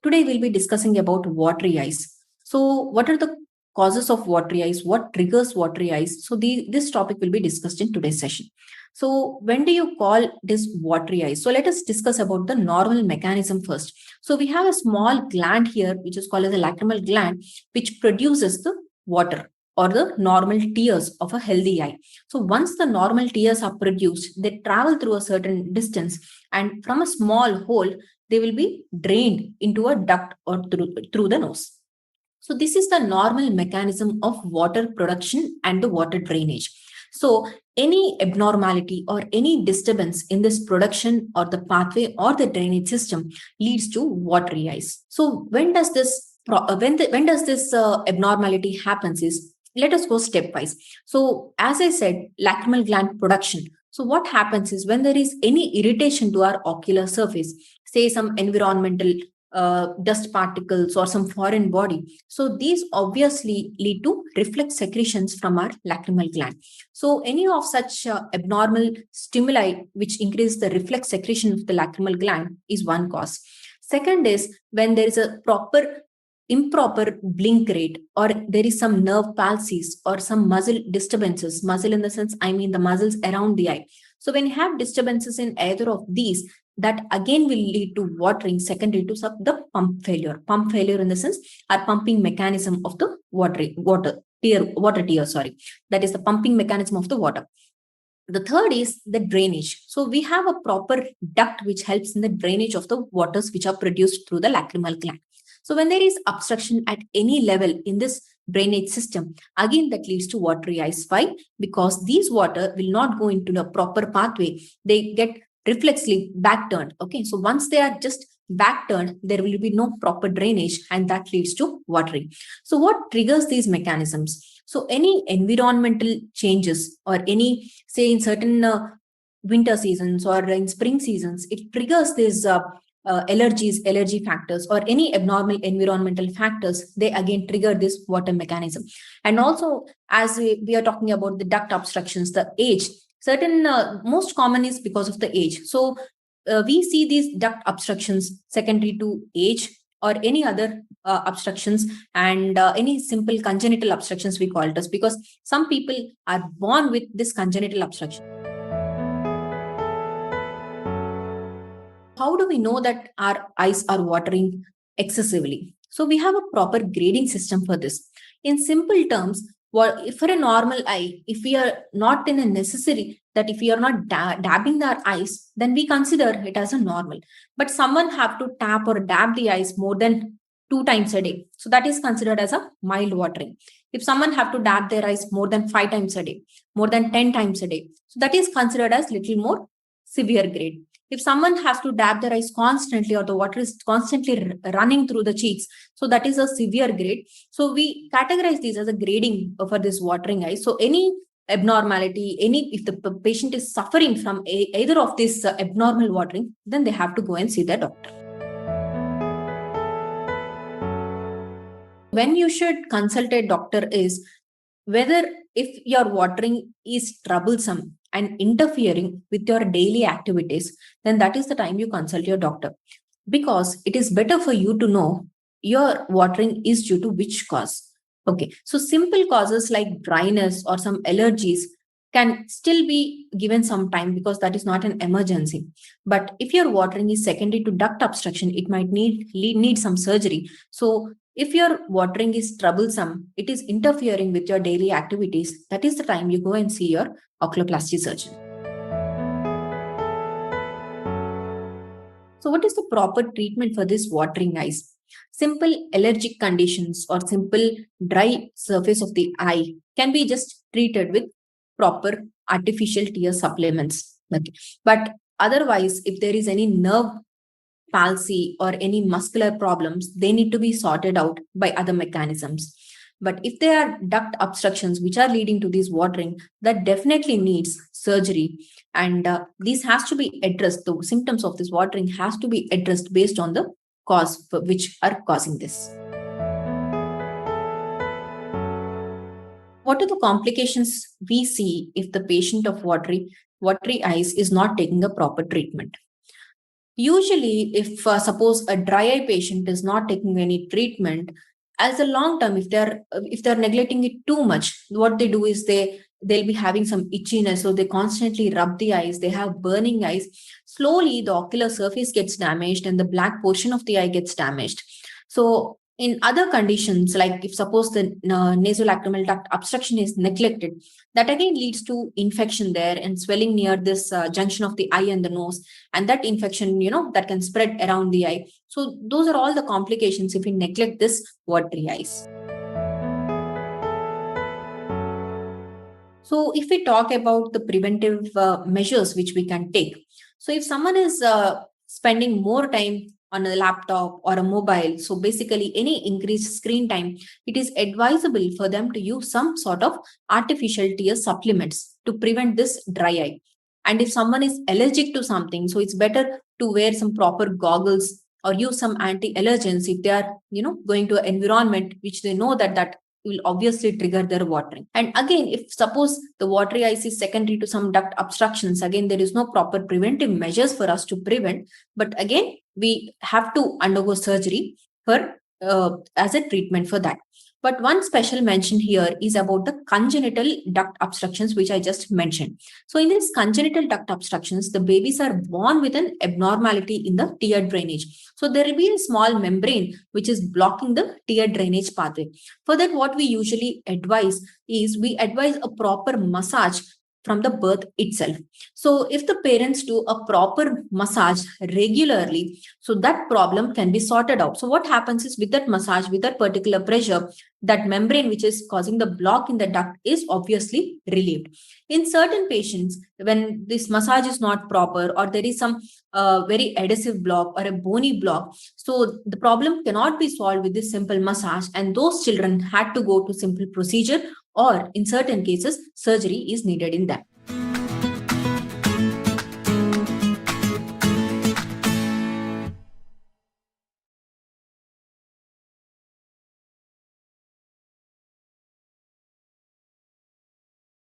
Today we'll be discussing about watery eyes. So what are the causes of watery eyes? What triggers watery eyes? So this topic will be discussed in today's session. So when do you call this watery eyes? So let us discuss about the normal mechanism first. So we have a small gland here, which is called as a lacrimal gland, which produces the water or the normal tears of a healthy eye. So once the normal tears are produced, they travel through a certain distance, and from a small hole, they will be drained into a duct or through the nose. So this is the normal mechanism of water production and the water drainage. So any abnormality or any disturbance in this production or the pathway or the drainage system leads to watery eyes. So when does this abnormality happens is, let us go stepwise. So as I said, lacrimal gland production. So what happens is, when there is any irritation to our ocular surface, say some environmental dust particles or some foreign body, so these obviously lead to reflex secretions from our lacrimal gland. So any of such abnormal stimuli which increase the reflex secretion of the lacrimal gland is one cause. Second is when there is a improper blink rate, or there is some nerve palsies or some muscle disturbances. Muscle in the sense, I mean the muscles around the eye. So when you have disturbances in either of these, that again will lead to watering, secondary to the pump failure. Pump failure in the sense, our pumping mechanism of the water tear, that is the pumping mechanism of the water. The third is the drainage. So we have a proper duct which helps in the drainage of the waters which are produced through the lacrimal gland. So when there is obstruction at any level in this drainage system, again that leads to watery eyes. Why? Because these water will not go into the proper pathway. They get reflexly back turned. Okay, so once they are just back turned, there will be no proper drainage, and that leads to watering. So what triggers these mechanisms? So any environmental changes, or any, say in certain winter seasons or in spring seasons, it triggers these allergy factors or any abnormal environmental factors. They again trigger this water mechanism. And also, as we are talking about the duct obstructions, the age, certain most common is because of the age. So we see these duct obstructions secondary to age, or any other obstructions, and any simple congenital obstructions we call it as, because some people are born with this congenital obstruction. How do we know that our eyes are watering excessively? So we have a proper grading system for this. In simple terms, if for a normal eye, if we are not in a necessary, that if we are not dabbing our eyes, then we consider it as a normal. But someone have to tap or dab the eyes more than 2 times a day, so that is considered as a mild watering. If someone have to dab their eyes more than 5 times a day, more than 10 times a day, so that is considered as little more severe grade. If someone has to dab their eyes constantly, or the water is constantly running through the cheeks, so that is a severe grade. So we categorize these as a grading for this watering eyes. So any abnormality, if the patient is suffering from either of this abnormal watering, then they have to go and see their doctor. When you should consult a doctor is whether if your watering is troublesome and interfering with your daily activities, then that is the time you consult your doctor, because it is better for you to know your watering is due to which cause. Okay, so simple causes like dryness or some allergies can still be given some time, because that is not an emergency. But if your watering is secondary to duct obstruction, it might need some surgery. So if your watering is troublesome, it is interfering with your daily activities, that is the time you go and see your oculoplasty surgeon. So what is the proper treatment for this watering eyes? Simple allergic conditions or simple dry surface of the eye can be just treated with proper artificial tear supplements. Okay. But otherwise, if there is any nerve palsy or any muscular problems, they need to be sorted out by other mechanisms. But if there are duct obstructions which are leading to this watering, that definitely needs surgery. And this has to be addressed. The symptoms of this watering has to be addressed based on the cause which are causing this. What are the complications we see if the patient of watery eyes is not taking a proper treatment? Usually, if suppose a dry eye patient is not taking any treatment, as a long term, if they're neglecting it too much, what they do is they'll be having some itchiness, so they constantly rub the eyes. They have burning eyes. Slowly, the ocular surface gets damaged, and the black portion of the eye gets damaged. So in other conditions, like if suppose the nasolacrimal duct obstruction is neglected, that again leads to infection there and swelling near this junction of the eye and the nose, and that infection, that can spread around the eye. So those are all the complications if we neglect this watery eyes. So if we talk about the preventive measures which we can take, so if someone is spending more time on a laptop or a mobile, so basically any increased screen time, it is advisable for them to use some sort of artificial tear supplements to prevent this dry eye. And if someone is allergic to something, so it's better to wear some proper goggles or use some anti-allergens if they are, going to an environment which they know that will obviously trigger their watering. And again, if suppose the watery eyes is secondary to some duct obstructions, again, there is no proper preventive measures for us to prevent. But again, we have to undergo surgery for as a treatment for that. But one special mention here is about the congenital duct obstructions, which I just mentioned. So in these congenital duct obstructions, the babies are born with an abnormality in the tear drainage. So there will be a small membrane which is blocking the tear drainage pathway. For that, what we usually advise is we advise a proper massage from the birth itself. So if the parents do a proper massage regularly, so that problem can be sorted out. So what happens is with that massage, with that particular pressure, that membrane which is causing the block in the duct is obviously relieved. In certain patients, when this massage is not proper or there is some very adhesive block or a bony block, so the problem cannot be solved with this simple massage, and those children had to go to simple procedure, or in certain cases, surgery is needed in them.